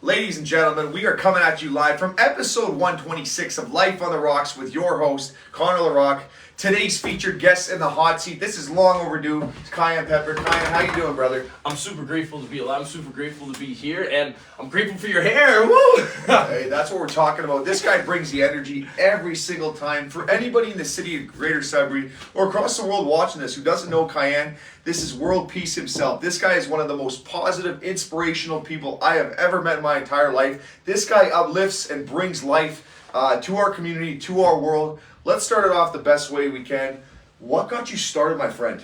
Ladies and gentlemen, we are coming at you live from episode 126 of Life on the Rocks with your host, Connor LaRocque. Today's featured guest in the hot seat. This is long overdue. It's Kiyan Pepper. Kiyan, how you doing, brother? I'm super grateful to be alive. I'm super grateful to be here, and I'm grateful for your hair. Woo! Hey, that's what we're talking about. This guy brings the energy every single time. For anybody in the city of Greater Sudbury or across the world watching this who doesn't know Kiyan, this is world peace himself. This guy is one of the most positive, inspirational people I have ever met in my entire life. This guy uplifts and brings life to our community, to our world. Let's start it off the best way we can. What got you started, my friend?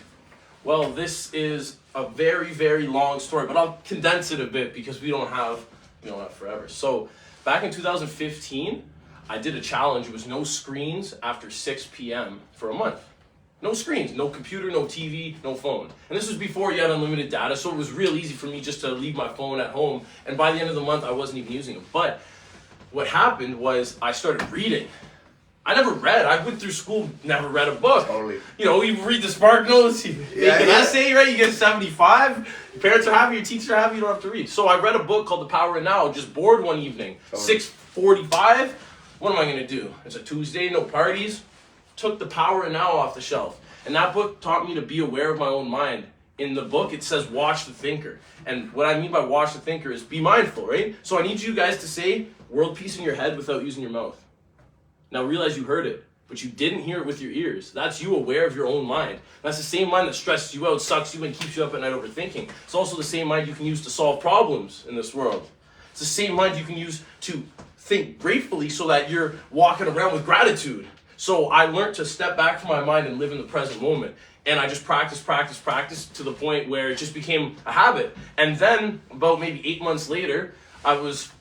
Well, this is a very, very long story, but I'll condense it a bit because we don't have forever. So back in 2015, I did a challenge. It was no screens after 6 p.m. for a month. No screens, no computer, no TV, no phone. And this was before you had unlimited data, so it was real easy for me just to leave my phone at home. And by the end of the month, I wasn't even using it. But what happened was I started reading. I never read. I went through school, never read a book. Totally. You know, you read the Spark Notes, you make an essay, right? You get 75. Your parents are happy, your teachers are happy, you don't have to read. So I read a book called The Power of Now, just bored one evening. Totally. 6:45. What am I going to do? It's a Tuesday, no parties. Took The Power of Now off the shelf. And that book taught me to be aware of my own mind. In the book, it says watch the thinker. And what I mean by watch the thinker is be mindful, right? So I need you guys to say world peace in your head without using your mouth. Now realize you heard it, but you didn't hear it with your ears. That's you aware of your own mind. That's the same mind that stresses you out, sucks you, and keeps you up at night overthinking. It's also the same mind you can use to solve problems in this world. It's the same mind you can use to think gratefully so that you're walking around with gratitude. So I learned to step back from my mind and live in the present moment. And I just practice to the point where it just became a habit. And then about maybe 8 months later, I was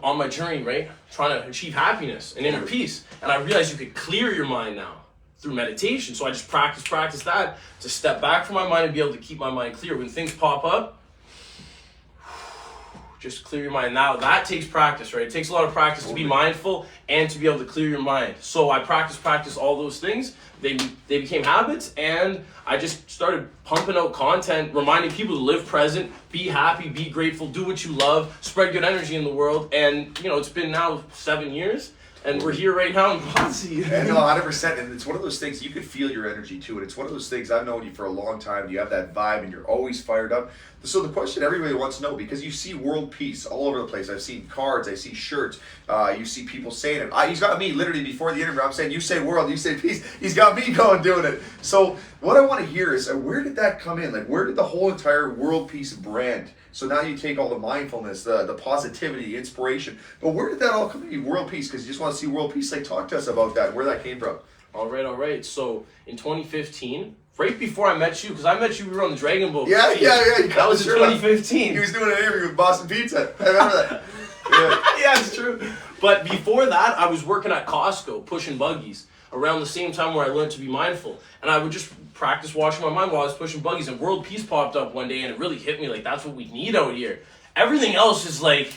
on my journey, right? Trying to achieve happiness and inner peace. And I realized you could clear your mind now through meditation. So I just practice that to step back from my mind and be able to keep my mind clear. When things pop up, just clear your mind. Now that takes practice, right? It takes a lot of practice to be mindful and to be able to clear your mind. So I practice all those things. They became habits, and I just started pumping out content, reminding people to live present, be happy, be grateful, do what you love, spread good energy in the world. And it's been now 7 years, and we're here right now in Posse. And 100%, and it's one of those things, you can feel your energy too, and it's one of those things, I've known you for a long time, you have that vibe, and you're always fired up. So the question everybody wants to know, because you see world peace all over the place, I've seen cards, I see shirts, you see people saying it. He's got me literally before the interview, I'm saying, you say world, you say peace, he's got me going doing it. So what I want to hear is, where did that come in? Like, where did the whole entire world peace brand? So now you take all the mindfulness, the positivity, the inspiration, but where did that all come in? World peace, because you just want to see world peace. Like, talk to us about that, where that came from. All right. So in 2015, right before I met you, because I met you, we were on the Dragon Boat. Yeah. That was in 2015. He was doing an interview with Boston Pizza. I remember that. Yeah, it's true. But before that, I was working at Costco, pushing buggies, around the same time where I learned to be mindful. And I would just practice washing my mind while I was pushing buggies, and world peace popped up one day, and it really hit me like, that's what we need out here. Everything else is like,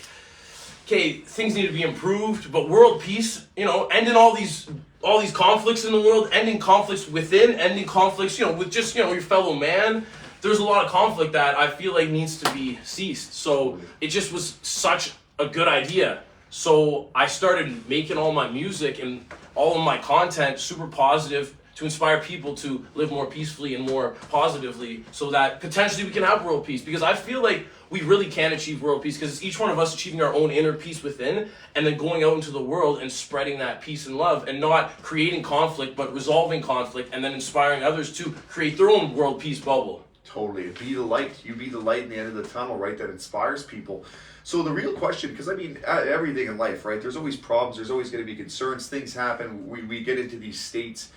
okay, things need to be improved, but world peace, ending all these conflicts in the world, ending conflicts within, ending conflicts, with just, your fellow man. There's a lot of conflict that I feel like needs to be ceased. So it just was such a good idea. So I started making all my music and all of my content super positive to inspire people to live more peacefully and more positively, so that potentially we can have world peace. Because I feel like we really can achieve world peace, because it's each one of us achieving our own inner peace within, and then going out into the world and spreading that peace and love, and not creating conflict, but resolving conflict, and then inspiring others to create their own world peace bubble. Totally. Be the light. You be the light in the end of the tunnel, right? That inspires people. So the real question, because everything in life, right? There's always problems. There's always going to be concerns. Things happen. We get into these states.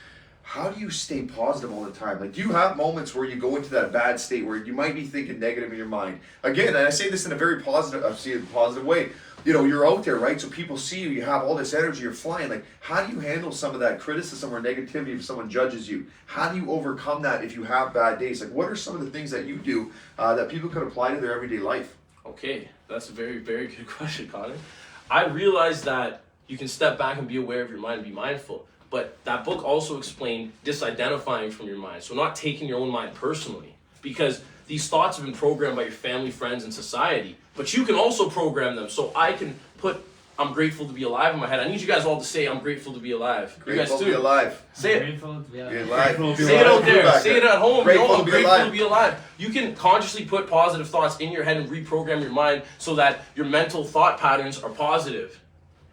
How do you stay positive all the time? Like, do you have moments where you go into that bad state where you might be thinking negative in your mind? Again, and I say this in a very positive way. You're out there, right? So people see you, you have all this energy, you're flying. Like, how do you handle some of that criticism or negativity if someone judges you? How do you overcome that if you have bad days? Like, what are some of the things that you do that people could apply to their everyday life? Okay, that's a very, very good question, Connor. I realized that you can step back and be aware of your mind and be mindful. But that book also explained disidentifying from your mind. So not taking your own mind personally. Because these thoughts have been programmed by your family, friends, and society. But you can also program them. So I can put I'm grateful to be alive in my head. I need you guys all to say I'm grateful to be alive. Grateful you guys too. to be alive. Say it. Grateful to be alive. Be alive. Say it out there. Say it at home. Grateful I'm to be grateful alive. to be alive. You can consciously put positive thoughts in your head and reprogram your mind so that your mental thought patterns are positive.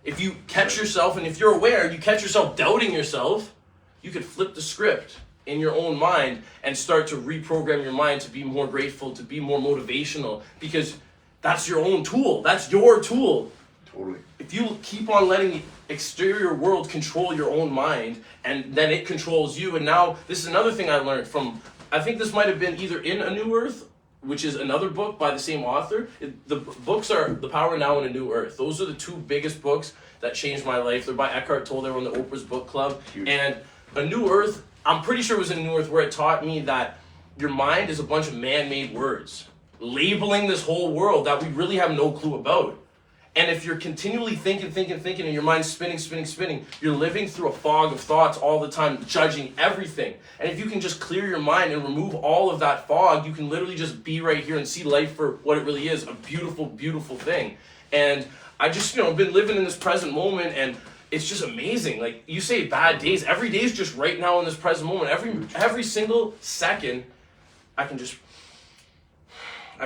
If you catch yourself, and if you're aware, you catch yourself doubting yourself, you could flip the script in your own mind and start to reprogram your mind to be more grateful, to be more motivational, because that's your own tool. That's your tool. Totally. If you keep on letting the exterior world control your own mind, and then it controls you, and now this is another thing I learned from, I think this might have been either in A New Earth, which is another book by the same author. The books are The Power Now and A New Earth. Those are the two biggest books that changed my life. They're by Eckhart Tolle. They're on the Oprah's book club. Huge. And A New Earth, I'm pretty sure it was in A New Earth where it taught me that your mind is a bunch of man-made words, labeling this whole world that we really have no clue about. And if you're continually thinking, and your mind's spinning, you're living through a fog of thoughts all the time, judging everything. And if you can just clear your mind and remove all of that fog, you can literally just be right here and see life for what it really is, a beautiful, beautiful thing. And I just, been living in this present moment, and it's just amazing. Like, you say bad days, every day is just right now in this present moment. Every single second, I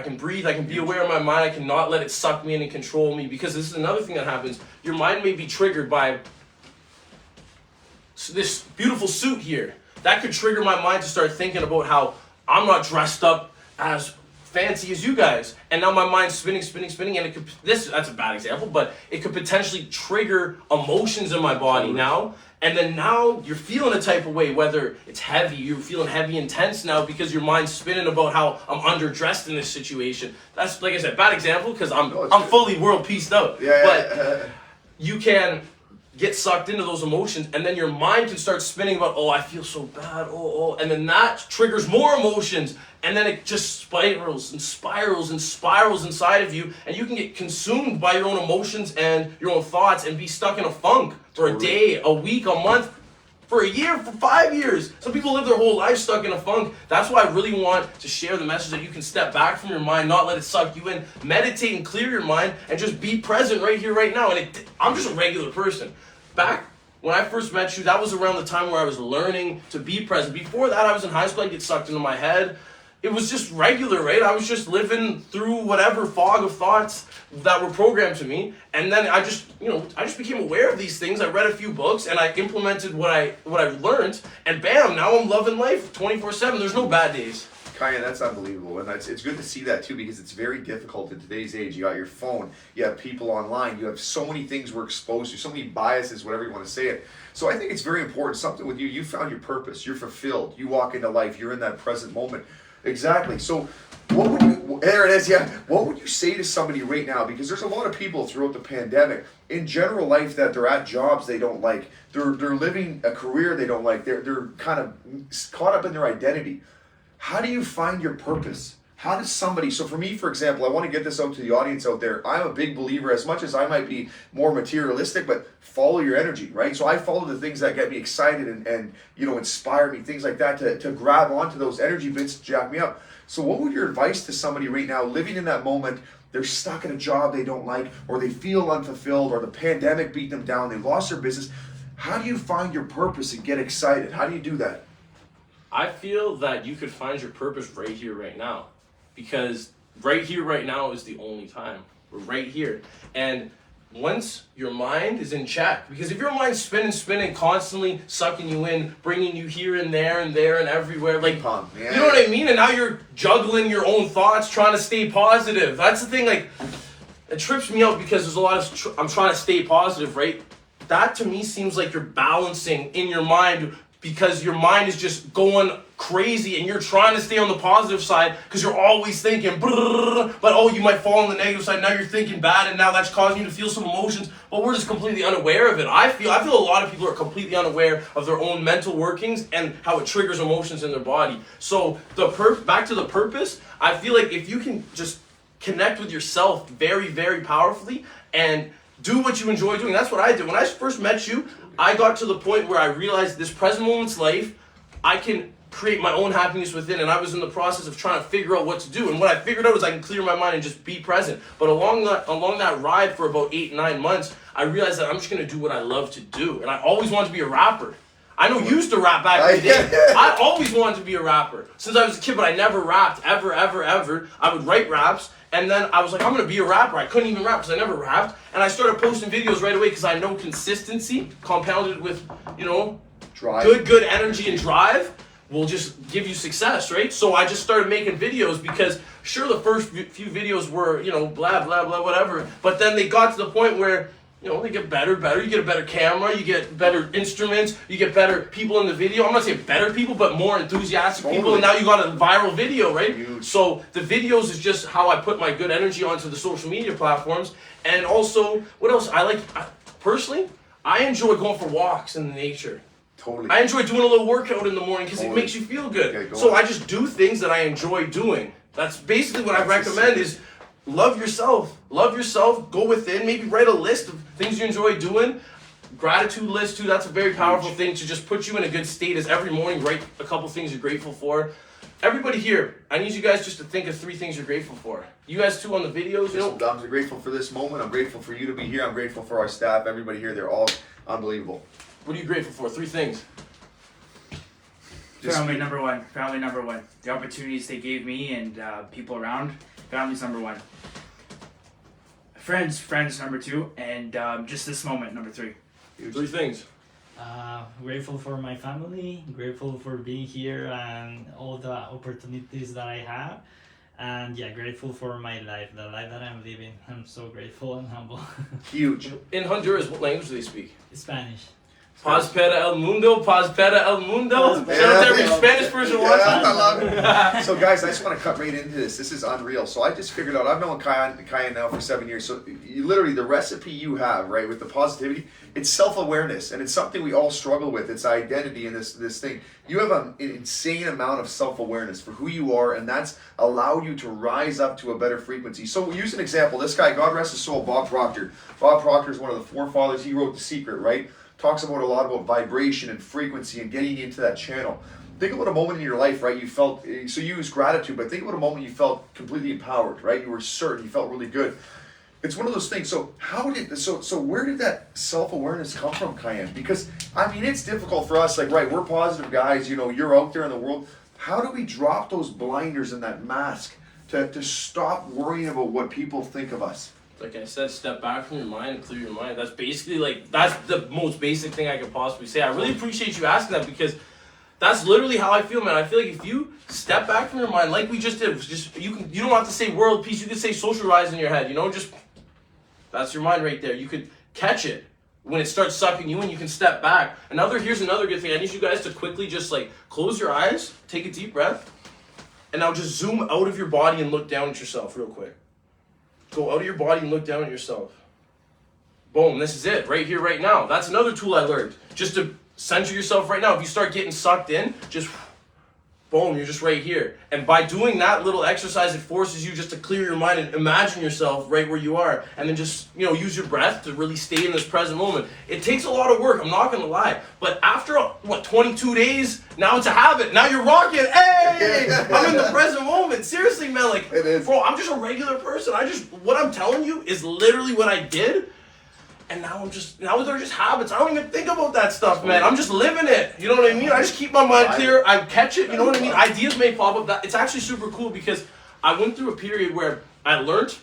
can breathe, I can be aware of my mind, I cannot let it suck me in and control me, because this is another thing that happens. Your mind may be triggered by this beautiful suit here. That could trigger my mind to start thinking about how I'm not dressed up as fancy as you guys. And now my mind's spinning, and that's a bad example, but it could potentially trigger emotions in my body now. And then now you're feeling a type of way, whether it's heavy, you're feeling heavy and tense now because your mind's spinning about how I'm underdressed in this situation. That's, like I said, bad example because I'm fully world pieced out. But you can get sucked into those emotions, and then your mind can start spinning about, oh, I feel so bad, and then that triggers more emotions, and then it just spirals inside of you, and you can get consumed by your own emotions and your own thoughts and be stuck in a funk for a day, a week, a month, for a year, for 5 years. Some people live their whole life stuck in a funk. That's why I really want to share the message that you can step back from your mind, not let it suck you in, meditate and clear your mind, and just be present right here, right now. And I'm just a regular person. Back when I first met you, that was around the time where I was learning to be present. Before that, I was in high school, I'd get sucked into my head. It was just regular, right? I was just living through whatever fog of thoughts that were programmed to me. And then I just became aware of these things. I read a few books and I implemented what I learned, and bam, now I'm loving life 24/7. There's no bad days. Kiyan, that's unbelievable, and it's good to see that too, because it's very difficult in today's age. You got your phone, you have people online, you have so many things we're exposed to, so many biases, whatever you want to say it. So I think it's very important. Something with you found your purpose, you're fulfilled, you walk into life, you're in that present moment. Exactly. So what would you, there it is, yeah. What would you say to somebody right now? Because there's a lot of people throughout the pandemic, in general life, that they're at jobs they don't like, they're living a career they don't like, they're kind of caught up in their identity. How do you find your purpose? How does somebody, so for me, for example, I want to get this out to the audience out there. I'm a big believer, as much as I might be more materialistic, but follow your energy, right? So I follow the things that get me excited and inspire me, things like that, to grab onto those energy bits to jack me up. So what would your advice to somebody right now living in that moment? They're stuck in a job they don't like, or they feel unfulfilled, or the pandemic beat them down, they lost their business. How do you find your purpose and get excited? How do you do that? I feel that you could find your purpose right here, right now. Because right here, right now is the only time. We're right here. And once your mind is in check, because if your mind's spinning, constantly sucking you in, bringing you here and there and everywhere, like, you know what I mean? And now you're juggling your own thoughts, trying to stay positive. That's the thing, like, it trips me out because there's a lot of, I'm trying to stay positive, right? That to me seems like you're balancing in your mind, because your mind is just going crazy and you're trying to stay on the positive side because you're always thinking, but you might fall on the negative side. Now you're thinking bad, and now that's causing you to feel some emotions, but we're just completely unaware of it. I feel a lot of people are completely unaware of their own mental workings and how it triggers emotions in their body. So back to the purpose, I feel like if you can just connect with yourself very, very powerfully and do what you enjoy doing. That's what I did. When I first met you, I got to the point where I realized this present moment's life, I can create my own happiness within, and I was in the process of trying to figure out what to do. And what I figured out is I can clear my mind and just be present. But along that ride for about 8-9 months, I realized that I'm just gonna do what I love to do. And I always wanted to be a rapper. I know you used to rap back in the day. I always wanted to be a rapper since I was a kid, but I never rapped ever. I would write raps, and then I was like, I'm gonna be a rapper. I couldn't even rap because I never rapped, and I started posting videos right away because I know consistency compounded with, you know, drive. good energy and drive will just give you success, right? So I just started making videos because sure, the first few videos were, you know, blah blah blah whatever, but then they got to the point where, you know, they get better. You get a better camera, you get better instruments, you get better people in the video. I'm not saying better people, but more enthusiastic people, and now you got a viral video, right? Huge. So the videos is just how I put my good energy onto the social media platforms. And also, what else? Personally, I enjoy going for walks in the nature. Totally. I enjoy doing a little workout in the morning because it makes you feel good. Okay, so I just do things that I enjoy doing. That's basically what I recommend is love yourself. Love yourself. Go within. Maybe write a list of things you enjoy doing. Gratitude list too. That's a very powerful thing to just put you in a good state. Is every morning write a couple things you're grateful for. Everybody here, I need you guys just to think of 3 things you're grateful for. You guys too on the videos, you know. I'm grateful for this moment. I'm grateful for you to be here. I'm grateful for our staff. Everybody here, they're all unbelievable. What are you grateful for? 3 things. Family number one. Family number one. The opportunities they gave me and people around. Family's number one. Friends number 2, and just this moment number 3. 3 things. Grateful for my family, grateful for being here and all the opportunities that I have, and yeah, grateful for my life, the life that I'm living. I'm so grateful and humble. Huge. In Honduras, what language do they speak? Spanish. Paz para el mundo, paz para el mundo. Shout out to every Spanish person watching. I love it. So guys, I just want to cut right into this. This is unreal. So I just figured out, I've known Cayenne now for 7 years. So you literally, the recipe you have, right, with the positivity, it's self-awareness, and it's something we all struggle with. It's identity and this thing. You have an insane amount of self-awareness for who you are, and that's allowed you to rise up to a better frequency. So use an example. This guy, God rest his soul, Bob Proctor. Bob Proctor is one of the forefathers. He wrote The Secret, right? Talks about a lot about vibration and frequency and getting into that channel. Think about a moment in your life, right? You felt, so you use gratitude, but think about a moment you felt completely empowered, right? You were certain, you felt really good. It's one of those things. So where did that self-awareness come from, Cayenne? Because I mean, it's difficult for us. Like, right, we're positive guys. You know, you're out there in the world. How do we drop those blinders and that mask to stop worrying about what people think of us? Like I said, step back from your mind and clear your mind. That's basically that's the most basic thing I could possibly say. I really appreciate you asking that because that's literally how I feel, man. I feel like if you step back from your mind, like we just did, you don't have to say world peace. You can say social rise in your head. You know, just that's your mind right there. You could catch it when it starts sucking you in. You can step back. Here's another good thing. I need you guys to quickly just like close your eyes, take a deep breath, and now just zoom out of your body and look down at yourself real quick. Go out of your body and look down at yourself. Boom, this is it, right here, right now. That's another tool I learned. Just to center yourself right now. If you start getting sucked in, just boom, you're just right here. And by doing that little exercise, it forces you just to clear your mind and imagine yourself right where you are. And then just, you know, use your breath to really stay in this present moment. It takes a lot of work, I'm not gonna lie. But after, 22 days, now it's a habit. Now you're rocking. Hey! I'm in the present moment. Seriously, man, like, It is. bro, I'm just a regular person. What I'm telling you is literally what I did. And now they're just habits. I don't even think about that stuff, man. I'm just living it. You know what I mean? I just keep my mind clear. I catch it. You know what I mean? Ideas may pop up. It's actually super cool because I went through a period where I learned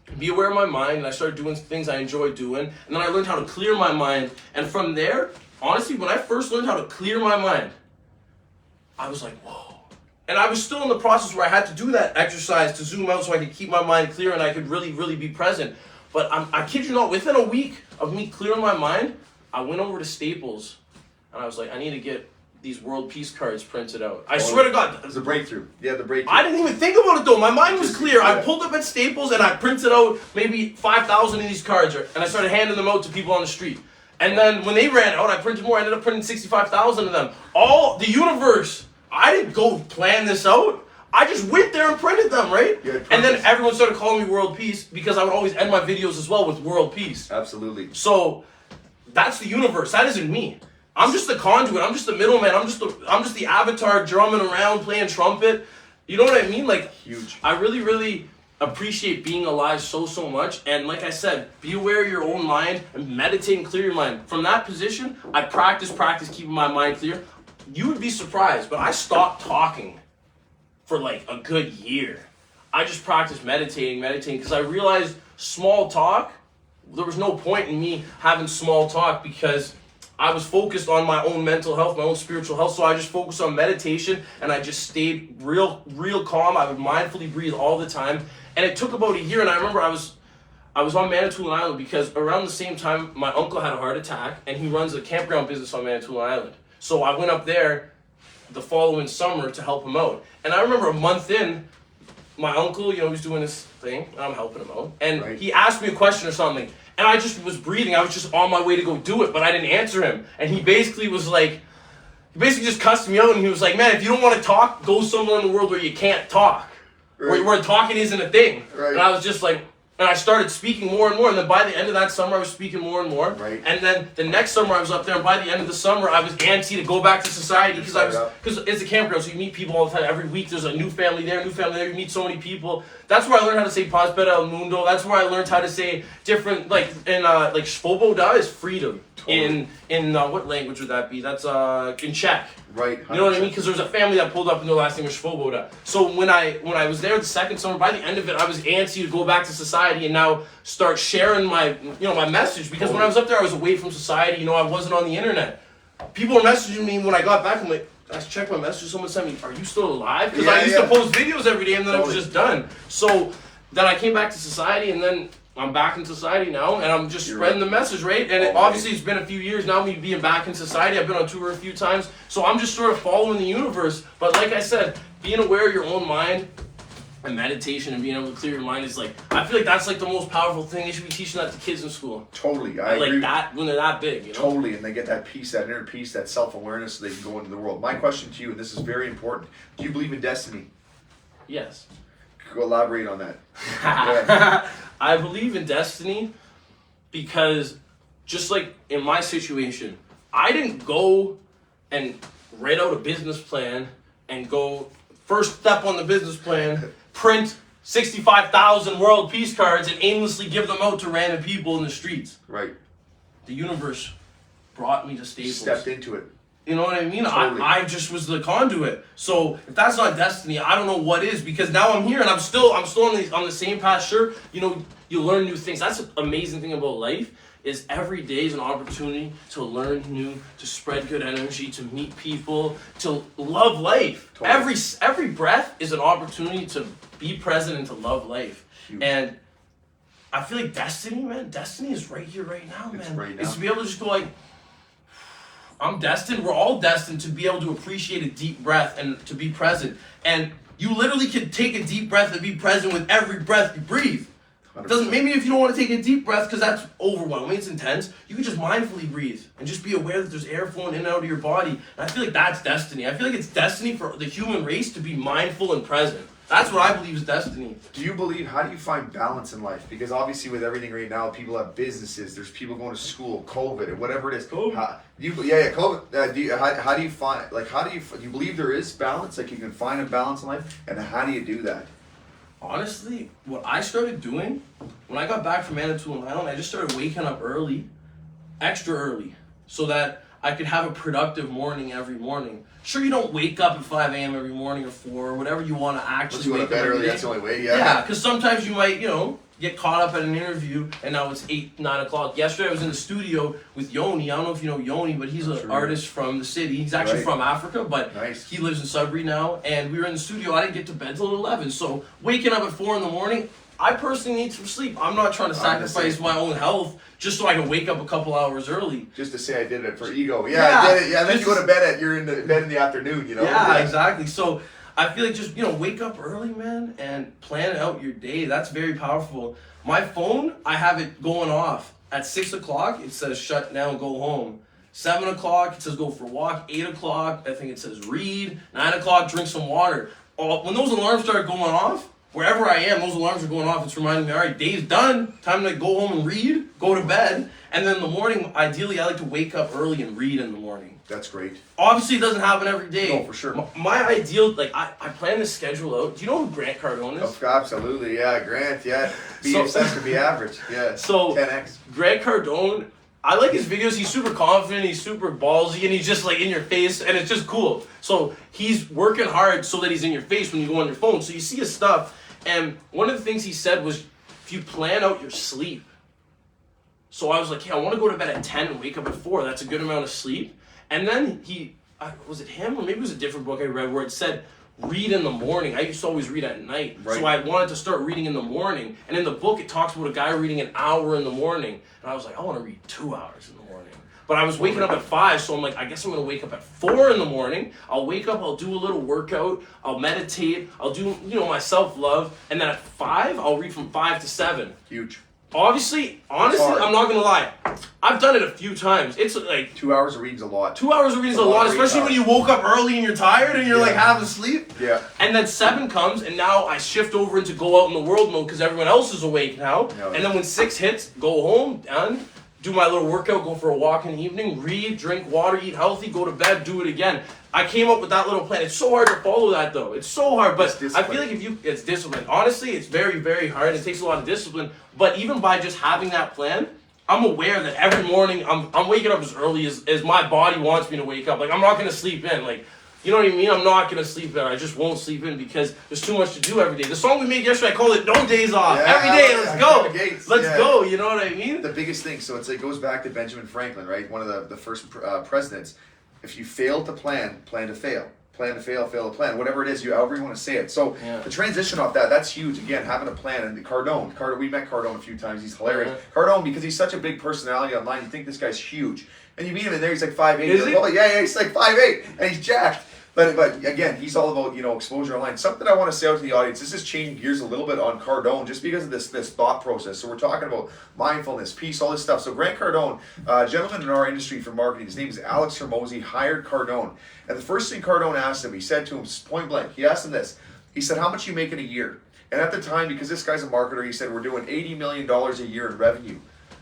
to be aware of my mind, and I started doing things I enjoy doing. And then I learned how to clear my mind. And from there, honestly, when I first learned how to clear my mind, I was like, whoa. And I was still in the process where I had to do that exercise to zoom out so I could keep my mind clear and I could really, really be present. But I kid you not, within a week of me clearing my mind, I went over to Staples and I was like, I need to get these world peace cards printed out. I swear to God. It was a breakthrough. Yeah, the breakthrough. I didn't even think about it though. My mind was clear. I pulled up at Staples and I printed out maybe 5,000 of these cards and I started handing them out to people on the street. And then when they ran out, I printed more. I ended up printing 65,000 of them. All the universe. I didn't go plan this out. I just went there and printed them, right? And then everyone started calling me World Peace because I would always end my videos as well with World Peace. Absolutely. So that's the universe. That isn't me. I'm just the conduit. I'm just the middleman. I'm just the avatar drumming around, playing trumpet. You know what I mean? Like, Huge. I really, really appreciate being alive so much. And like I said, be aware of your own mind and meditate and clear your mind. From that position, I practice keeping my mind clear. You would be surprised, but I stopped talking for like a good year. I just practiced meditating, because I realized small talk, there was no point in me having small talk because I was focused on my own mental health, my own spiritual health, so I just focused on meditation and I just stayed real calm. I would mindfully breathe all the time. And it took about a year, and I remember I was on Manitoulin Island because around the same time my uncle had a heart attack and he runs a campground business on Manitoulin Island. So I went up there the following summer to help him out. And I remember a month in, my uncle, you know, he's doing this thing and I'm helping him out. And he asked me a question or something. And I just was breathing. I was just on my way to go do it, but I didn't answer him. And he basically was like, he basically just cussed me out and he was like, man, if you don't want to talk, go somewhere in the world where you can't talk. Right. Where talking isn't a thing. Right. And I was just like, and I started speaking more and more. And then by the end of that summer, I was speaking more and more. Right. And then the next summer I was up there. And by the end of the summer, I was antsy to go back to society because it's a campground. So you meet people all the time. Every week there's a new family there. You meet so many people. That's where I learned how to say Paz Pera El Mundo. That's where I learned how to say different, like Svoboda is freedom. Totally. In what language would that be? That's in Czech. Right. 100%. You know what I mean? Because there was a family that pulled up and their last name was Svoboda. So when I was there the second summer, by the end of it, I was antsy to go back to society and now start sharing my message. Because when I was up there, I was away from society. You know, I wasn't on the internet. People were messaging me when I got back. I'm like, I checked my messages. Someone sent me, "Are you still alive?" Because I used to post videos every day and then I was just done. So then I came back to society and then I'm back in society now, and I'm just spreading the message, right? And obviously it's been a few years now, me being back in society. I've been on tour a few times, so I'm just sort of following the universe. But like I said, being aware of your own mind and meditation and being able to clear your mind is like, I feel like that's like the most powerful thing. They should be teaching that to kids in school. Totally, I agree. Like that when they're that big, you know? Totally, and they get that peace, that inner peace, that self-awareness so they can go into the world. My question to you, and this is very important, do you believe in destiny? Yes. Elaborate on that. I believe in destiny because just like in my situation, I didn't go and write out a business plan and go first step on the business plan, print 65,000 world peace cards and aimlessly give them out to random people in the streets. Right. The universe brought me to Staples. Stepped into it. You know what I mean? Totally. I just was the conduit. So if that's not destiny, I don't know what is, because now I'm here and I'm still on the same path. Sure, you know, you learn new things. That's the amazing thing about life, is every day is an opportunity to learn new, to spread good energy, to meet people, to love life. Totally. Every breath is an opportunity to be present and to love life. Huge. And I feel like destiny, man, destiny is right here, right now, man. It's right now. It's to be able to just go like, I'm destined, we're all destined to be able to appreciate a deep breath and to be present. And you literally can take a deep breath and be present with every breath you breathe. Maybe if you don't want to take a deep breath because that's overwhelming, it's intense, you can just mindfully breathe and just be aware that there's air flowing in and out of your body. And I feel like that's destiny. I feel like it's destiny for the human race to be mindful and present. That's what I believe is destiny. Do you believe, how do you find balance in life? Because obviously with everything right now, people have businesses, there's people going to school, COVID, or whatever it is. COVID. COVID. How do you find, do you believe there is balance? Like you can find a balance in life? And how do you do that? Honestly, what I started doing, when I got back from Manitoulin Island, I just started waking up early, extra early, so that I could have a productive morning every morning. Sure, you don't wake up at 5 a.m. every morning or 4 or whatever you want to actually you wake up early, that's the only way, Yeah, because sometimes you might, get caught up at an interview and now it's 8, 9 o'clock. Yesterday I was in the studio with Yoni. I don't know if you know Yoni, but he's an artist from the city. He's actually from Africa, but he lives in Sudbury now. And we were in the studio. I didn't get to bed till 11. So waking up at 4 in the morning, I personally need some sleep. I'm not trying to sacrifice my own health just so I can wake up a couple hours early. Just to say I did it for ego. I did it. Yeah, then you go to bed you're in the bed in the afternoon, Yeah, exactly. So I feel like just, wake up early, man, and plan out your day. That's very powerful. My phone, I have it going off. At 6 o'clock, it says shut down, go home. 7 o'clock, it says go for a walk. 8 o'clock, I think it says read. 9 o'clock, drink some water. When those alarms start going off, wherever I am, those alarms are going off. It's reminding me, all right, day's done. Time to go home and read, go to bed. And then in the morning, ideally, I like to wake up early and read in the morning. That's great. Obviously, it doesn't happen every day. No, for sure. My ideal, like, I plan to schedule out. Do you know who Grant Cardone is? Oh, absolutely, yeah. Grant, yeah. Be So- obsessed or be average, yeah. So, 10x. Grant Cardone, I like his videos. He's super confident, he's super ballsy, and he's just like in your face, and it's just cool. So he's working hard so that he's in your face when you go on your phone. So you see his stuff, and one of the things he said was, if you plan out your sleep. So I was like, hey, I want to go to bed at 10 and wake up at 4. That's a good amount of sleep. And then was it him, or maybe it was a different book I read where it said, read in the morning. I used to always read at night. Right. So I wanted to start reading in the morning. And in the book, it talks about a guy reading an hour in the morning. And I was like, I want to read 2 hours in the morning. But I was waking up at 5, so I'm like, I guess I'm going to wake up at 4 in the morning. I'll wake up, I'll do a little workout, I'll meditate, I'll do, my self-love. And then at 5, I'll read from 5 to 7. Huge. Honestly, hard. I'm not going to lie. I've done it a few times. It's like 2 hours of reading's a lot. 2 hours of reading is a lot, especially when you woke up early and you're tired and you're like half asleep. Yeah. And then 7 comes, and now I shift over into go out in the world mode because everyone else is awake now. Yeah. And then when 6 hits, go home, done, do my little workout, go for a walk in the evening, read, drink water, eat healthy, go to bed, do it again. I came up with that little plan. It's so hard to follow that though. It's so hard, but I feel like it's discipline. Honestly, it's very, very hard. It takes a lot of discipline. But even by just having that plan, I'm aware that every morning I'm waking up as early as my body wants me to wake up. Like, I'm not going to sleep in. Like, you know what I mean? I'm not going to sleep in. I just won't sleep in because there's too much to do every day. The song we made yesterday, I called it No Days Off. Yeah, every day, let's go. Let's go, you know what I mean? The biggest thing, so it goes back to Benjamin Franklin, right? One of the first presidents. If you fail to plan to fail. Plan to fail to plan. Whatever it is, however you want to say it. So the transition off that's huge. Again, having a plan. And Cardone, we met Cardone a few times. He's hilarious. Cardone, because he's such a big personality online, you think this guy's huge. And you meet him in there, he's like 5'8". Is he? Like, oh, yeah, he's like 5'8", and he's jacked. But again, he's all about exposure online. Something I want to say out to the audience. This is changing gears a little bit on Cardone just because of this thought process. So we're talking about mindfulness, peace, all this stuff. So Grant Cardone, gentleman in our industry for marketing, his name is Alex Hermosi, hired Cardone. And the first thing Cardone asked him, he said to him point blank, he asked him this. He said, how much you make in a year? And at the time, because this guy's a marketer, he said, we're doing $80 million a year in revenue.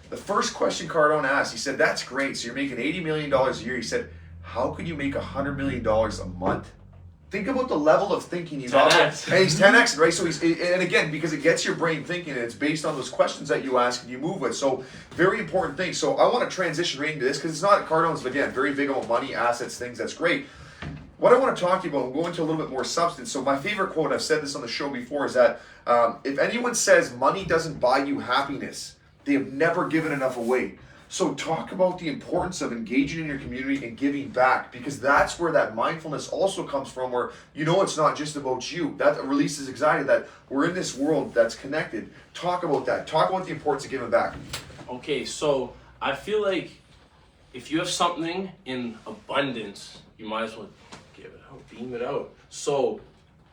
The first question Cardone asked, he said, that's great. So you're making $80 million a year. He said, how could you make $100 million a month? Think about the level of thinking he's on. And he's 10x, right? So and again, because it gets your brain thinking, and it's based on those questions that you ask and you move with. So very important thing. So I want to transition right into this because it's not Cardone's, again, very big about money, assets, things. That's great. What I want to talk to you about, we'll go into a little bit more substance. So my favorite quote, I've said this on the show before, is that if anyone says money doesn't buy you happiness, they have never given enough away. So talk about the importance of engaging in your community and giving back, because that's where that mindfulness also comes from, where it's not just about you. That releases anxiety, that we're in this world that's connected. Talk about that. Talk about the importance of giving back. Okay, so I feel like if you have something in abundance, you might as well give it out, beam it out. So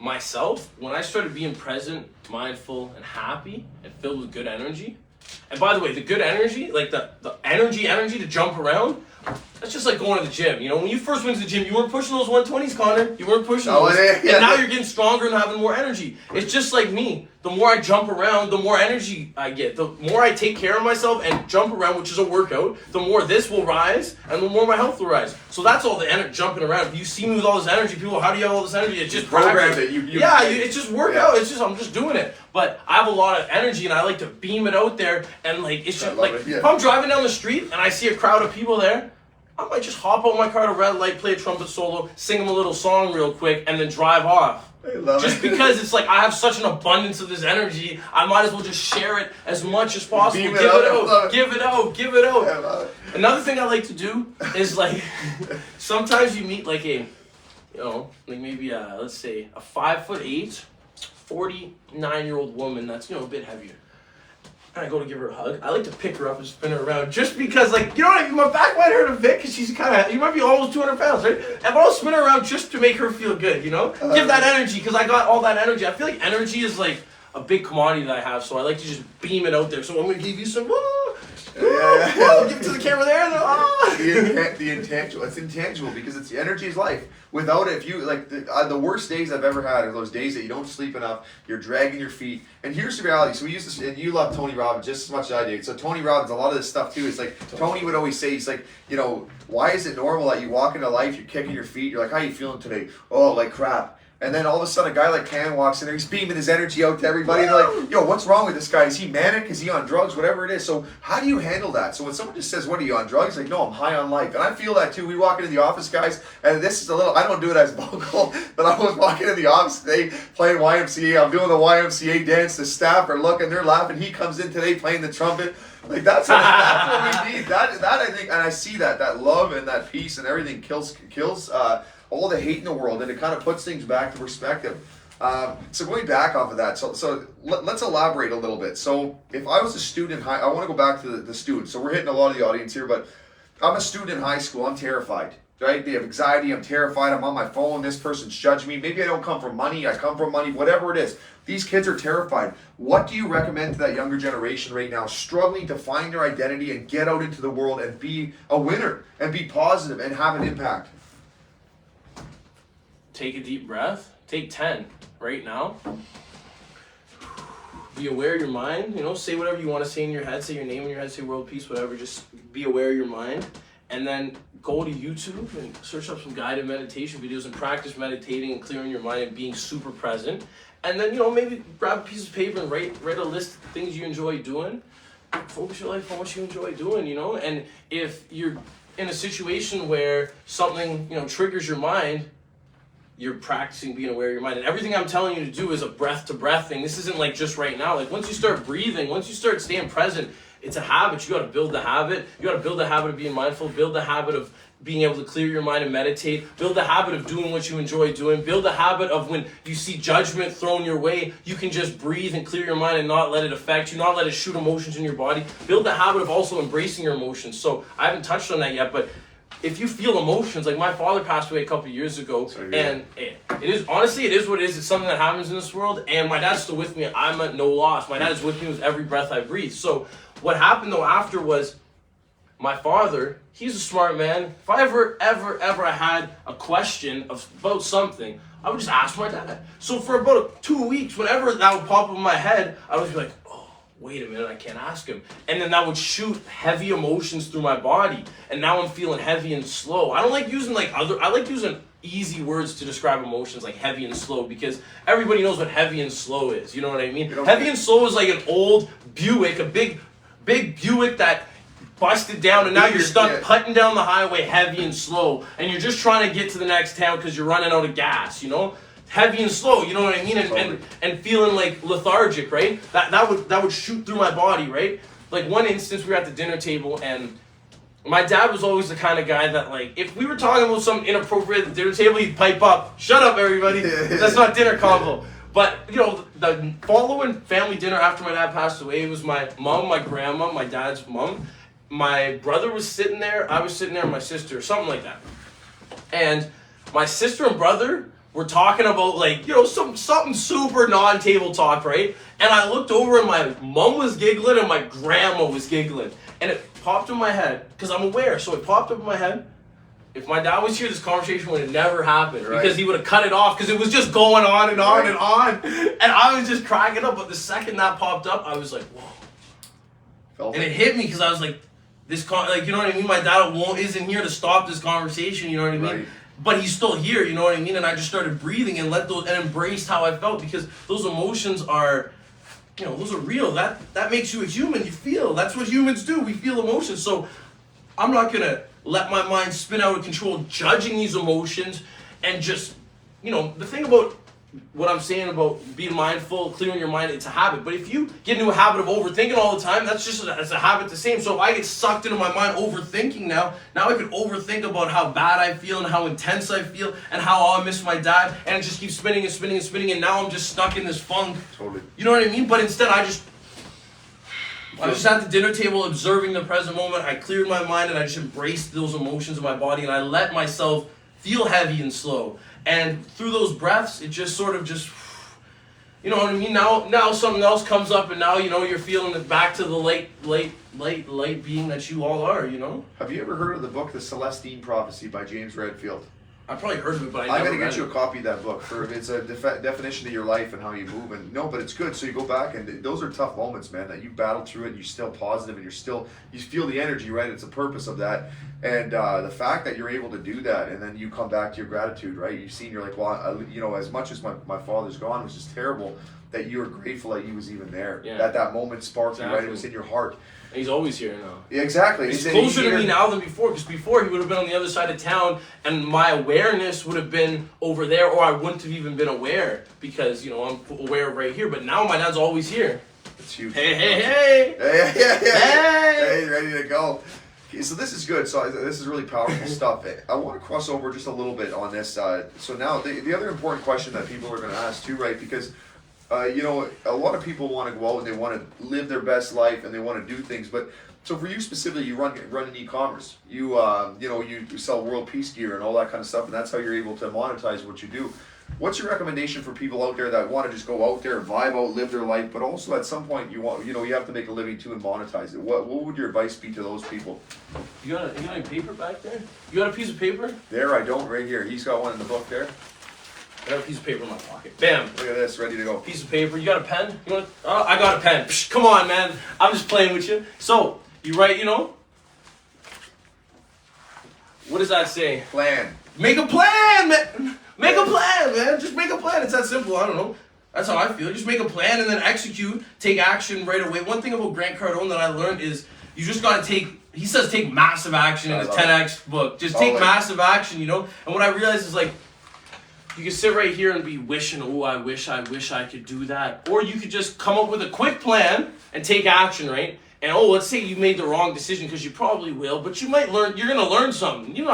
myself, when I started being present, mindful, and happy, and filled with good energy, and by the way, the good energy, like the energy to jump around, that's just like going to the gym. When you first went to the gym, you weren't pushing those 120s, Connor. You weren't pushing those. And now you're getting stronger and having more energy. It's just like me. The more I jump around, the more energy I get. The more I take care of myself and jump around, which is a workout, the more this will rise and the more my health will rise. So that's all the jumping around. If you see me with all this energy, people, how do you have all this energy? It's just programmed practice. it. It's just workout. Yeah. I'm just doing it. But I have a lot of energy and I like to beam it out there. And it's just if I'm driving down the street and I see a crowd of people there, I might just hop out my car to red light, play a trumpet solo, sing them a little song real quick, and then drive off. Just because it's like I have such an abundance of this energy, I might as well just share it as much as possible. Give it out. Yeah, Another thing I like to do is sometimes you meet maybe let's say a 5'8", 49-year-old woman that's a bit heavier. And I go to give her a hug. I like to pick her up and spin her around just because, what I mean? My back might hurt a bit because she's you might be almost 200 pounds, right? But I'll spin her around just to make her feel good, Give that energy because I got all that energy. I feel like energy is a big commodity that I have, so I like to just beam it out there. So I'm going to give you some, Give it to the camera there. The intangible. It's intangible because it's energy is life. Without it, if you like the worst days I've ever had are those days that you don't sleep enough, you're dragging your feet. And here's the reality. So we used to, and you love Tony Robbins just as much as I do. So Tony Robbins, a lot of this stuff too. It's like Tony would always say, he's like, you know, why is it normal that you walk into life, you're kicking your feet, you're like, how you feeling today? Oh, like crap. And then all of a sudden a guy like Cayenne walks in there, he's beaming his energy out to everybody. And they're like, yo, what's wrong with this guy? Is he manic? Is he on drugs? Whatever it is. So how do you handle that? So when someone just says, what are you on drugs? Like, no, I'm high on life. And I feel that too. We walk into the office, guys, and this is a little, I don't do it as vocal, but I was walking into the office today playing YMCA. I'm doing the YMCA dance. The staff are looking, they're laughing. He comes in today playing the trumpet. Like that's what we need. That I think, and I see that love and that peace and everything kills all the hate in the world, and it kind of puts things back to perspective. So going back off of that, so let's elaborate a little bit. So if I was a student in I want to go back to the students. So we're hitting a lot of the audience here, but I'm a student in high school. I'm terrified, right? They have anxiety. I'm terrified. I'm on my phone. This person's judging me. Maybe I don't come from money. I come from money. Whatever it is. These kids are terrified. What do you recommend to that younger generation right now struggling to find their identity and get out into the world and be a winner and be positive and have an impact? Take a deep breath. Take 10 right now. Be aware of your mind. You know, say whatever you want to say in your head. Say your name in your head. Say world peace, whatever. Just be aware of your mind. And then go to YouTube and search up some guided meditation videos and practice meditating and clearing your mind and being super present. And then, you know, maybe grab a piece of paper and write a list of things you enjoy doing. Focus your life on what you enjoy doing, you know. And if you're in a situation where something, you know, triggers your mind, you're practicing being aware of your mind. And everything I'm telling you to do is a breath-to-breath thing. This isn't like just right now. Like once you start breathing, once you start staying present, it's a habit. You got to build the habit. You got to build the habit of being mindful. Build the habit of being able to clear your mind and meditate. Build the habit of doing what you enjoy doing. Build the habit of when you see judgment thrown your way, you can just breathe and clear your mind and not let it affect you, not let it shoot emotions in your body. Build the habit of also embracing your emotions. So I haven't touched on that yet, but if you feel emotions, like my father passed away a couple of years ago, and it is honestly, it is what it is. It's something that happens in this world, and my dad's still with me. I'm at no loss. My dad is with me with every breath I breathe. So what happened though after was my father, he's a smart man. If I ever had a question about something, I would just ask my dad. So for about 2 weeks, whenever that would pop up in my head, I would be like, wait a minute, I can't ask him. And then that would shoot heavy emotions through my body. And now I'm feeling heavy and slow. I don't like using I like using easy words to describe emotions like heavy and slow because everybody knows what heavy and slow is. You know what I mean? Heavy and slow is like an old Buick, a big Buick that busted down and now you're stuck putting down the highway heavy and slow. And you're just trying to get to the next town because you're running out of gas, you know? Heavy and slow, you know what I mean, and feeling like lethargic, right? That would shoot through my body, right? Like one instance, we were at the dinner table, and my dad was always the kind of guy that, like, if we were talking about something inappropriate at the dinner table, he'd pipe up, "Shut up, everybody! That's not dinner convo." But you know, the following family dinner after my dad passed away, it was my mom, my grandma, my dad's mom, my brother was sitting there, I was sitting there, and my sister, something like that, and my sister and brother. We're talking about, like, you know, something super non-table talk, right? And I looked over and my mom was giggling and my grandma was giggling. And it popped in my head, because I'm aware, so it popped up in my head. If my dad was here, this conversation would have never happened, right? Because he would have cut it off, because it was just going on and on and on. And I was just cracking up, but the second that popped up, I was like, whoa. And it hit me, because I was like, you know what I mean? My dad isn't here to stop this conversation, you know what I mean? Right. But he's still here, you know what I mean? And I just started breathing and embraced how I felt because those emotions are, you know, those are real. That makes you a human. You feel. That's what humans do. We feel emotions. So I'm not going to let my mind spin out of control judging these emotions and just, you know, the thing about what I'm saying about being mindful, clearing your mind, it's a habit. But if you get into a habit of overthinking all the time, that's a habit the same. So if I get sucked into my mind overthinking now I can overthink about how bad I feel and how intense I feel and how I miss my dad, and it just keeps spinning and spinning and spinning, and now I'm just stuck in this funk. Totally. You know what I mean? But instead I was just at the dinner table observing the present moment. I cleared my mind and I just embraced those emotions in my body, and I let myself feel heavy and slow. And through those breaths, it just sort of You know what I mean? Now something else comes up, and now, you know, you're feeling it back to the light being that you all are, you know? Have you ever heard of the book The Celestine Prophecy by James Redfield? I probably heard of it, but I'm never gonna read get you it. a copy of that book. It's a definition of your life and how you move. And no, but it's good. So you go back, and those are tough moments, man. That you battle through it, and you're still positive, and you feel the energy, right? It's the purpose of that, and the fact that you're able to do that, and then you come back to your gratitude, right? You've seen, you're like, well, you know, as much as my father's gone, which is terrible, that you were grateful that he was even there. Yeah. That moment sparked you, right? It was in your heart. And he's always here now. Yeah, exactly. He's closer to me now than before, because before he would have been on the other side of town, and my awareness would have been over there, or I wouldn't have even been aware, because, you know, I'm aware of right here. But now my dad's always here. It's huge. Hey, hey, Hey, hey! hey, ready to go. Okay, so this is good. So this is really powerful stuff. I want to cross over just a little bit on this. So now the other important question that people are going to ask too, right? Because you know, a lot of people want to go out and they want to live their best life and they want to do things. But so for you specifically, you run an e-commerce. You know, you sell world peace gear and all that kind of stuff, and that's how you're able to monetize what you do. What's your recommendation for people out there that want to just go out there, vibe out, live their life, but also at some point you have to make a living too and monetize it? What would your advice be to those people? You got any paper back there? You got a piece of paper? There, I don't. Right here. He's got one in the book there. I got a piece of paper in my pocket. Bam. Look at this, ready to go. Piece of paper. You got a pen? You want? I got a pen. Psh, come on, man. I'm just playing with you. So you write, you know. What does that say? Plan. Make a plan, man. Make a plan, man. Just make a plan. It's that simple. I don't know. That's how I feel. Just make a plan and then execute. Take action right away. One thing about Grant Cardone that I learned is you just got to take. He says take massive action in his 10x book. Just take massive action, you know. And what I realized is like. You can sit right here and be wishing, oh, I wish I could do that. Or you could just come up with a quick plan and take action, right? And oh, let's say you made the wrong decision, because you probably will, but you might learn, you're going to learn something. You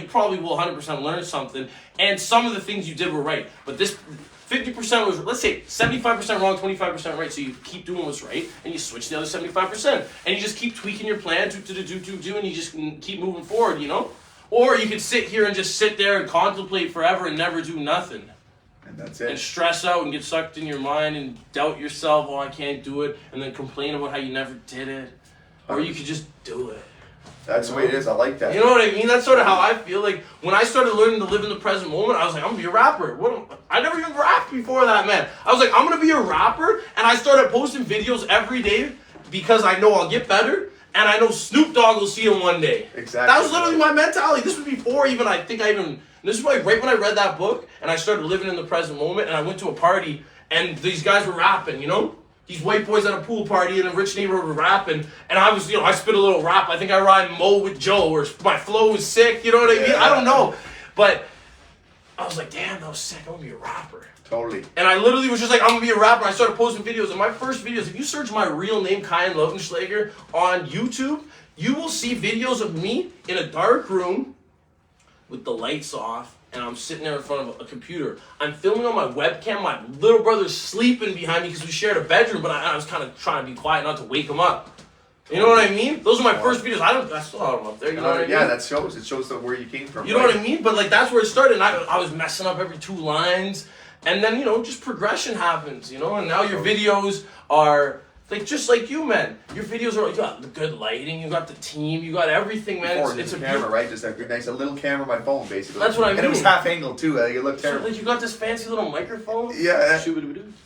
probably will 100% learn something. And some of the things you did were right. But this 50% was, let's say 75% wrong, 25% right. So you keep doing what's right and you switch the other 75%. And you just keep tweaking your plan, and you just keep moving forward, you know? Or you could sit here and just sit there and contemplate forever and never do nothing. And that's it. And stress out and get sucked in your mind and doubt yourself, oh, I can't do it, and then complain about how you never did it. Or you could just do it. That's the way it is. I like that. You know what I mean? That's sort of how I feel. Like, when I started learning to live in the present moment, I was like, I'm going to be a rapper. I never even rapped before that, man. I was like, I'm going to be a rapper, and I started posting videos every day because I know I'll get better. And I know Snoop Dogg will see him one day. Exactly. That was literally my mentality. This was before even this was like right when I read that book and I started living in the present moment, and I went to a party and these guys were rapping, you know? These white boys at a pool party in a rich neighborhood were rapping, and I was, you know, I spit a little rap. I think I rhymed Mo with Joe, or my flow was sick, you know what I mean? Yeah. I don't know. But I was like, damn, that was sick. I'm gonna be a rapper. Totally. And I literally was just like, I'm gonna be a rapper. I started posting videos, and my first videos, if you search my real name, Kiyan Lautenschlager, on YouTube, you will see videos of me in a dark room with the lights off, and I'm sitting there in front of a computer. I'm filming on my webcam. My little brother's sleeping behind me because we shared a bedroom, but I was kind of trying to be quiet not to wake him up. You know what I mean? Those are my first videos. I still have them up there. You know what I mean? Yeah, that shows. It shows where you came from. You know what I mean? But like that's where it started. And I was messing up every 2 lines. And then, you know, just progression happens, you know? And now your videos are, like, just like you, man. Your videos are, you got the good lighting, you got the team, you got everything, man. It's a camera, right? Just a nice little camera on my phone, basically. That's what I mean. And it was half angled, too. It looked terrible. Like, you got this fancy little microphone. Yeah.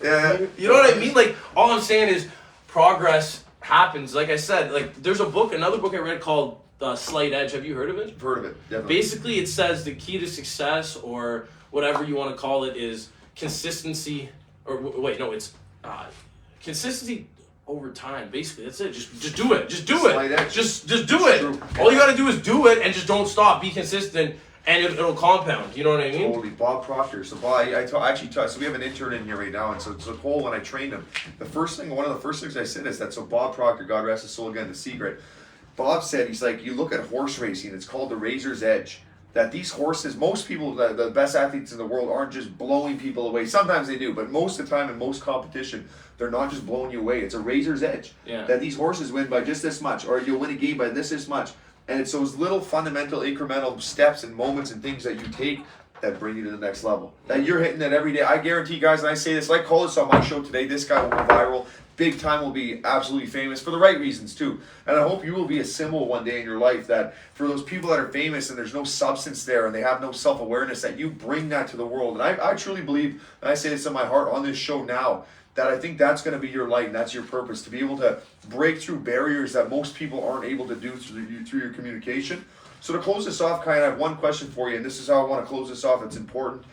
Yeah. You know what I mean? Like, all I'm saying is progress happens. Like I said, like, there's another book I read called Slight Edge. Have you heard of it? I've heard of it, definitely. Basically, it says the key to success, or whatever you want to call it, is consistency, or wait, no, it's consistency over time. Basically, that's it. Just do it. Just do it. Just do it. True. All you gotta do is do it, and just don't stop. Be consistent, and it'll compound. You know what I mean? Totally. Bob Proctor. So Bob, so we have an intern in here right now, and so Cole, when I trained him, one of the first things I said is that, so Bob Proctor, God rest his soul, again, the secret. Bob said, he's like, you look at horse racing, it's called the razor's edge. That these horses, most people, the best athletes in the world aren't just blowing people away. Sometimes they do, but most of the time in most competition, they're not just blowing you away. It's a razor's edge. Yeah. That these horses win by just this much, or you'll win a game by this much. And it's those little fundamental incremental steps and moments and things that you take that bring you to the next level. That you're hitting that every day. I guarantee, guys, and I say this, like call this on my show today, this guy will go viral. Big time, will be absolutely famous for the right reasons too. And I hope you will be a symbol one day in your life that for those people that are famous and there's no substance there and they have no self-awareness, that you bring that to the world. And I truly believe, and I say this in my heart on this show now, that I think that's going to be your light and that's your purpose, to be able to break through barriers that most people aren't able to do through your communication. So to close this off, Kiyan, I have one question for you, and this is how I want to close this off. It's important.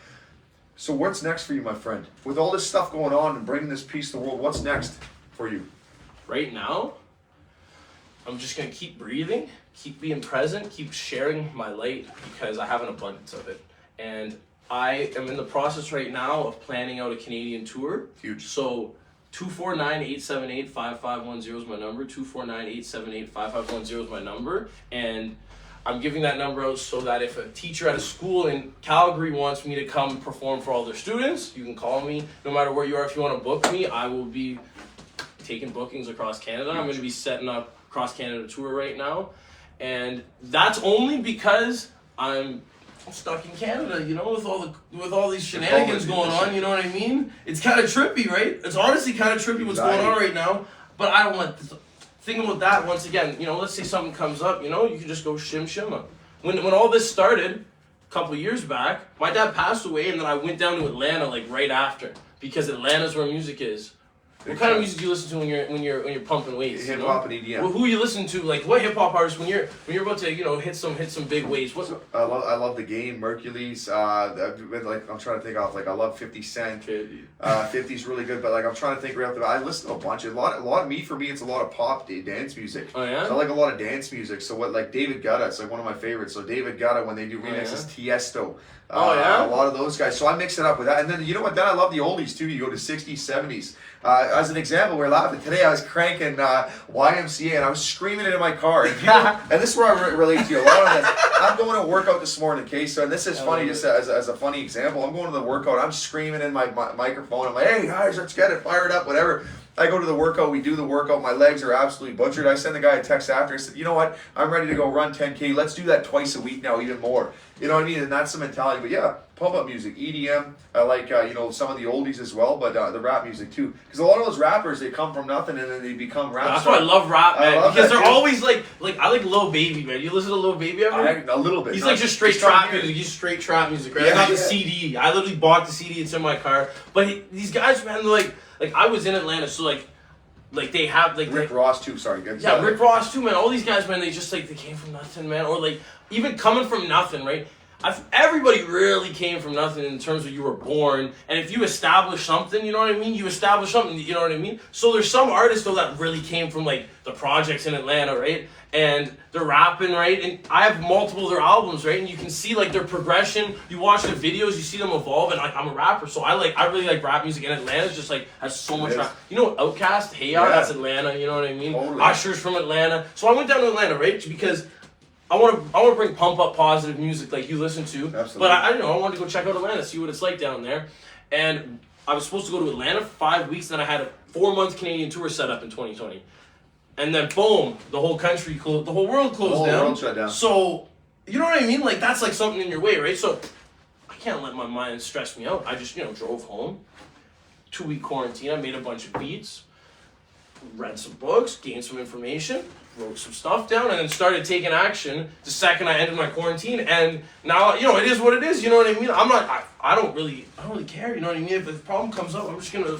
So what's next for you, my friend? With all this stuff going on and bringing this peace to the world, what's next for you? Right now, I'm just going to keep breathing, keep being present, keep sharing my light, because I have an abundance of it. And I am in the process right now of planning out a Canadian tour. Huge. So 249-878-5510 is my number. 249-878-5510 is my number. And I'm giving that number out so that if a teacher at a school in Calgary wants me to come perform for all their students, you can call me. No matter where you are, if you want to book me, I will be taking bookings across Canada. I'm going to be setting up cross Canada tour right now. And that's only because I'm stuck in Canada, you know, with all these shenanigans going on, you know what I mean? It's kind of trippy, right? It's honestly kind of trippy what's going on right now, but I don't want to think about that. Once again, you know, let's say something comes up, you know, you can just go shimma. When all this started a couple years back, my dad passed away, and then I went down to Atlanta like right after, because Atlanta's where music is. What kind of music do you listen to when you're pumping weights? Hip hop and EDM. Well, who you listen to? Like, what hip hop artists when you're about to, you know, hit some big weights? What? I love The Game, Mercules. Like I'm trying to think off. Like I love 50 Cent. 50's really good, but like I'm trying to think right off the bat. I listen to a bunch. A lot of for me, it's a lot of pop dance music. Oh yeah. I like a lot of dance music. So what, like David Guetta, it's like one of my favorites. So David Guetta, when they do remixes, Tiesto. A lot of those guys. So I mix it up with that. And then, you know what, then I love the oldies too. You go to 60s, 70s. As an example, we're laughing. Today I was cranking YMCA and I was screaming into my car. And, and this is where I relate to you a lot on this. I'm going to work out this morning, okay? So, and this is funny, just as a funny example. I'm going to the workout. I'm screaming in my microphone. I'm like, hey guys, let's get it fired up, whatever. I go to the workout, we do the workout, my legs are absolutely butchered. I send the guy a text after, I said, you know what, I'm ready to go run 10K, let's do that twice a week now, even more. You know what I mean? And that's the mentality. But yeah, pump-up music, EDM, I like, you know, some of the oldies as well, but the rap music too. Because a lot of those rappers, they come from nothing and then they become rap stars. That's why I love rap, man, because they're too. always like I like Lil Baby, man. You listen to Lil Baby ever? A little bit. He's like just straight trap music. He's straight trap music, right? I got the CD. I literally bought the CD. It's in my car. But these guys, man, they're like I was in Atlanta, so like they have like Rick Ross too, sorry. Yeah, Rick Ross too, man. All these guys, man, they just like they came from nothing, man. Or like even coming from nothing, right? Everybody really came from nothing in terms of you were born, and if you establish something, you know what I mean? You establish something, you know what I mean? So there's some artists though that really came from like the projects in Atlanta, right? And they're rapping, right? And I have multiple of their albums, right? And you can see like their progression. You watch the videos, you see them evolve, and like I'm a rapper, so I really like rap music. And Atlanta's just like has so much rap. You know, Outkast, Hey Ya, that's Atlanta. You know what I mean? Totally. Usher's from Atlanta. So I went down to Atlanta, right? Because I want to bring pump up positive music like you listen to. Absolutely. But I don't know. I wanted to go check out Atlanta, see what it's like down there. And I was supposed to go to Atlanta for 5 weeks. Then I had a 4-month Canadian tour set up in 2020. And then boom, the whole country closed. The whole world closed down. The whole world shut down. So you know what I mean? Like that's like something in your way, right? So I can't let my mind stress me out. I just drove home. 2-week quarantine. I made a bunch of beats, read some books, gained some information, wrote some stuff down, and then started taking action the second I ended my quarantine. And now, it is what it is. You know what I mean? I don't really care. You know what I mean? If the problem comes up, I'm just gonna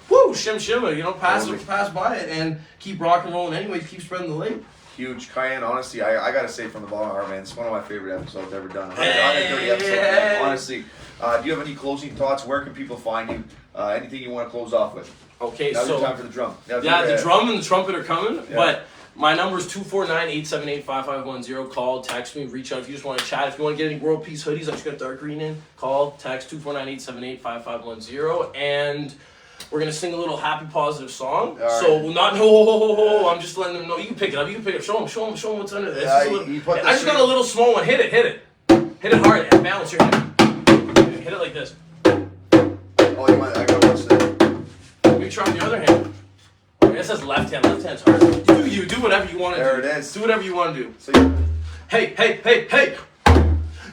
shimma, pass by it and keep rock and rolling anyways, keep spreading the light. Huge. Cayenne, honestly, I gotta say from the bottom of my heart, man, it's one of my favorite episodes I've ever done. 130 episodes, man, honestly. Do you have any closing thoughts? Where can people find you? Anything you want to close off with? Okay, Now's so the time for the drum. The drum and the trumpet are coming, but my number is 249-878-5510. Call, text me, reach out if you just want to chat. If you want to get any world peace hoodies, I just got dark green in. Call, text 249-878-5510, and we're gonna sing a little happy, positive song. Right. So I'm just letting them know. You can pick it up. Show them what's under this. I just got a little small one. Hit it hard. Yeah, balance your hand. Hit it like this. Oh, you might. I gotta watch that. Maybe try with the other hand. It says left hand. Left hand's hard. Do whatever you want to do. There it is. Do whatever you want to do. So you, Hey.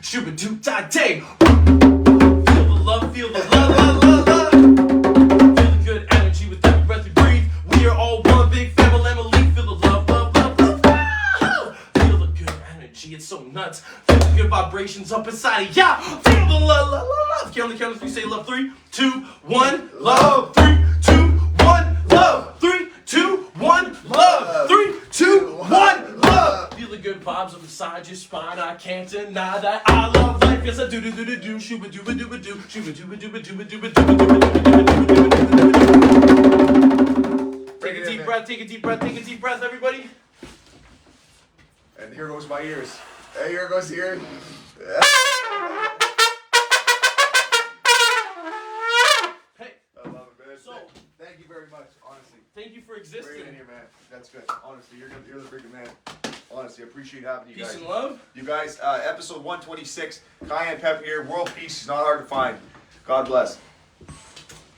shooba doo da day. Feel the love, feel the love, love, love, love. Feel the good energy with every breath we breathe. We are all one big family. Feel the love, love, love, love. Ah! Feel the good energy, it's so nuts. Feel the good vibrations up inside of ya. Feel the love, love, love, love. Okay, on the count of 3, say love. 3, 2, 1, love. 3, 2, 1, love. 3, 2, 1, love. 3, 2, 1, love. Feel the good vibes up inside your spine. I can't deny that I love life. Yes, I do, do, do, do, do. Shooba dooba dooba doo. Shooba dooba dooba dooba dooba dooba dooba dooba. Take a deep breath, take a deep breath, take a deep breath, everybody. And here goes my ears. Hey, here goes here. Hey, I love it, man. So, thank you very much, honestly. thank you for Bring existing. it in here, man. That's good. Honestly, you're the freaking man. Honestly, I appreciate having you Peace guys. and love. You guys, episode 126. Cayenne Pep here. World peace is not hard to find. God bless.